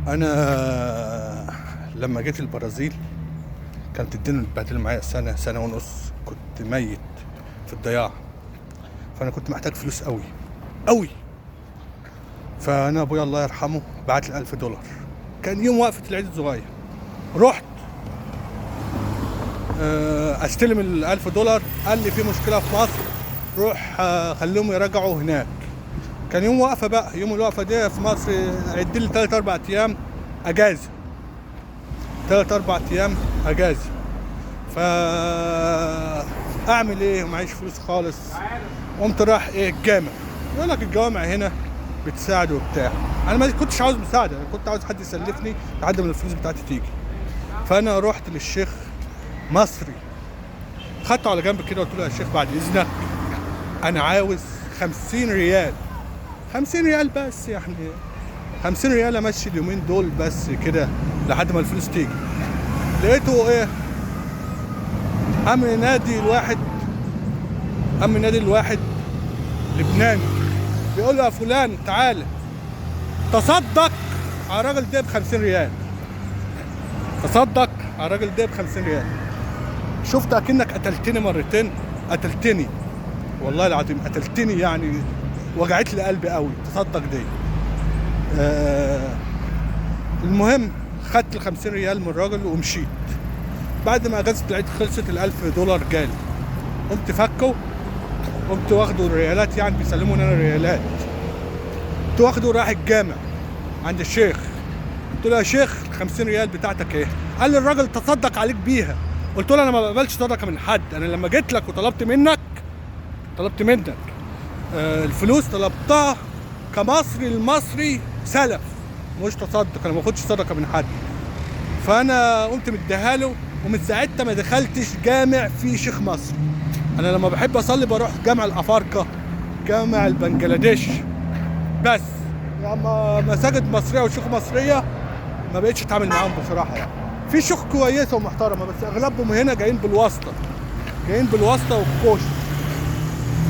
انا لما جيت البرازيل كانت الدنيا متبهدله معايا سنه ونص، كنت ميت في الضياع. فانا كنت محتاج فلوس قوي قوي. فانا ابويا الله يرحمه بعت لي $1000. كان يوم وقفه العيد الصغير. رحت استلم $1000. قال لي في مشكله في مصر، روح خليهم يراجعوا هناك. كان يوم وقفه بقى، يوم الوقفه دي في مصر عد لي 3-4 ايام اجازه، 3-4 ايام اجازه. اعمل ايه؟ معيش فلوس خالص. قمت رايح الجامع. يقول لك الجوامع هنا بتساعد وبتاع. انا ما كنتش عاوز مساعده، انا كنت عاوز حد يسلفني لحد ما الفلوس بتاعتي تيجي. فانا رحت للشيخ مصري، خدته على جنب كده، قلت له يا شيخ بعد اذنك انا عاوز 50 ريال، 50 ريال بس، يعني 50 ريال امشي اليومين دول بس كده لحد ما الفلوس تيجي. لقيته امن نادي الواحد لبناني، بيقول له يا فلان تعالى تصدق على الراجل ده ب50 ريال، تصدق على الراجل ده ب50 ريال. شفت اكنك قتلتني مرتين، قتلتني والله العظيم، قتلتني، يعني وجعت لي قلبي قوي. تصدق دي المهم خدت ال50 ريال من الراجل ومشيت. بعد ما اجازة العيد خلصت $1000 جالي، قمت فكه، قمت واخده الريالات، يعني بيسلموني انا الريالات، قمت واخده رايح الجامع عند الشيخ. قلت له يا شيخ 50 ريال بتاعتك ايه؟ قال لي الراجل تصدق عليك بيها. قلت له انا ما بقبلش صدقه من حد، انا لما جيت لك وطلبت منك الفلوس طلبتها كمصري المصري سلف، مش تصدق، انا ما باخدش صدقه من حد. فانا قمت مديها له، ومن ساعتها ما دخلتش جامع فيه شيخ مصري. انا لما بحب اصلي بروح جامع الافارقه، جامع البنجلاديش بس. اما مساجد مصريه وشيوخ مصريه ما بقتش اتعامل معاهم بصراحه. يعني في شيوخ كويسه ومحترمه، بس اغلبهم هنا جايين بالواسطه والكوش،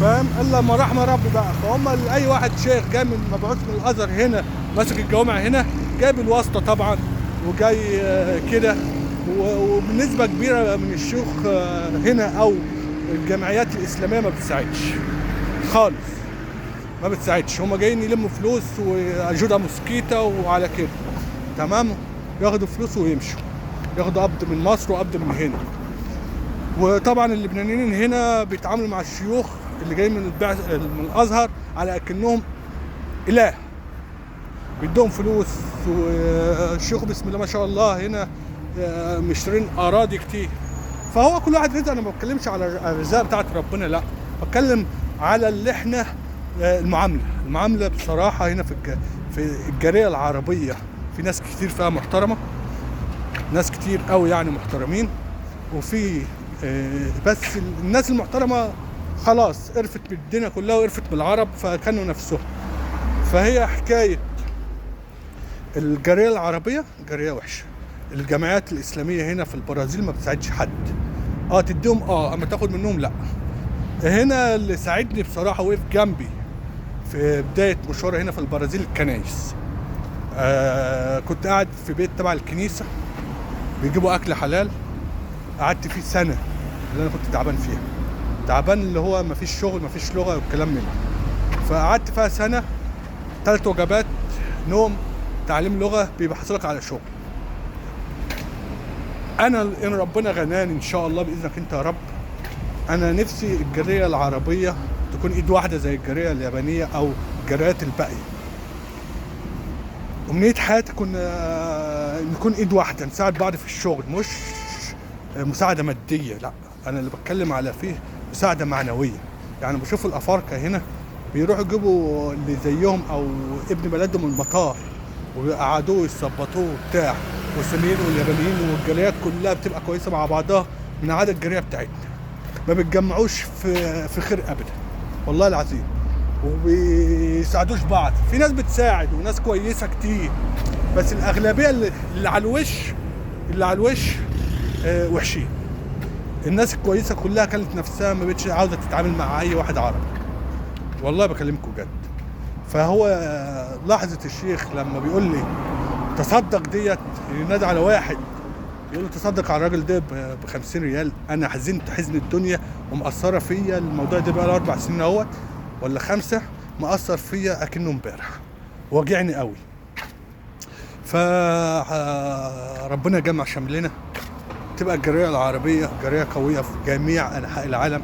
فاهم؟ الا ما رحم ربي بقى. فهم اي واحد شيخ جاي من مبعوث من الازهر هنا ماسك الجوامع هنا، جاي بالواسطه طبعا، وجاي كده. وبنسبه كبيره من الشيوخ هنا او الجمعيات الاسلاميه ما بتساعدش خالص، ما بتساعدش. هم جايين يلموا فلوس واجوده موسكيتا وعلى كده، تمام؟ ياخدوا فلوس ويمشوا، ياخدوا قبض من مصر وقبض من هنا. وطبعا اللبنانيين هنا بيتعاملوا مع الشيوخ اللي جايين من الازهر على اكنهم اله، بيدوهم فلوس. والشيوخ بسم الله ما شاء الله هنا مشترين اراضي كتير. فهو كل واحد رزق، انا ما بتكلمش على الرزاق بتاعت ربنا، لا، بتكلم على اللي احنا المعامله بصراحه هنا في الجاليه العربيه. في ناس كتير فيها محترمه، ناس كتير قوي يعني محترمين، وفي بس الناس المحترمه خلاص قرفت من الدنيا كلها وقرفت من العرب، فكانوا نفسهم. فهي حكايه الجاليه العربيه جاليه وحشه. الجمعيات الاسلاميه هنا في البرازيل ما بتساعدش حد. تديهم اما تاخد منهم لا. هنا اللي ساعدني بصراحه وقف جنبي في بدايه مشواري هنا في البرازيل الكنايس. كنت قاعد في بيت تبع الكنيسه بيجيبوا اكل حلال، قعدت فيه سنه اللي انا كنت تعبان فيها، تعبان اللي هو مفيش شغل مفيش لغه والكلام من ده. فقعدت فيها سنه، 3 وجبات، نوم، تعليم لغه، بيبقى حصلك على شغل. انا ان ربنا غناني ان شاء الله باذنك انت يا رب، انا نفسي الجاليه العربيه تكون ايد واحده زي الجاليه اليابانيه او الجاليات الباقيه. أمنية حياتي نكون ايد واحده، نساعد بعض في الشغل، مش مساعده ماديه، لا، انا اللي بتكلم على فيه مساعده معنويه. يعني بشوف الافارقه هنا بيروحوا يجيبوا اللي زيهم او ابن بلدهم المطار ويقعدوه يثبطوه وبتاع، والصينيين واليابانيين والجاليات كلها بتبقى كويسه مع بعضها من عادة الجاليه بتاعتنا، ما بيتجمعوش في خير ابدا والله العظيم، وبيساعدوش بعض. في ناس بتساعد وناس كويسه كتير، بس الاغلبيه اللي على الوش وحشين. الناس الكويسه كلها كانت نفسها ما بقتش عاوزه تتعامل مع اي واحد عربي، والله بكلمكم جد. فهو لحظه الشيخ لما بيقول لي تصدق ديت، ينادي على واحد يقول له تصدق على الراجل ده ب 50 ريال. انا حزنت حزن الدنيا ومأثره فيا الموضوع ده بقى له 4 سنين اهوت ولا 5، مأثر فيا اكنه امبارح، واجعني قوي. ف ربنا يجمع شملنا، تبقى الجالية العربية جالية قوية في جميع أنحاء العالم،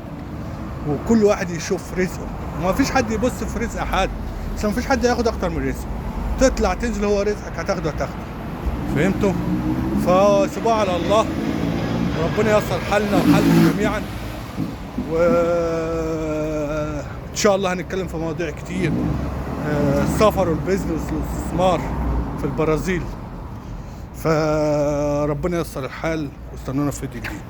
وكل واحد يشوف رزقه، وما فيش حد يبص في رزق حد، عشان ما فيش حد ياخد أكتر من رزقه. تطلع تنزل هو رزقك هتاخده. فهمتوا؟ فسيبوها على الله، وربنا ييسر حالنا وحالكم جميعا. وإن شاء الله هنتكلم في مواضيع كتير، السفر والبيزنس والاستثمار في البرازيل. فربنا ييسر الحال، واستنونا في فيديو جديد.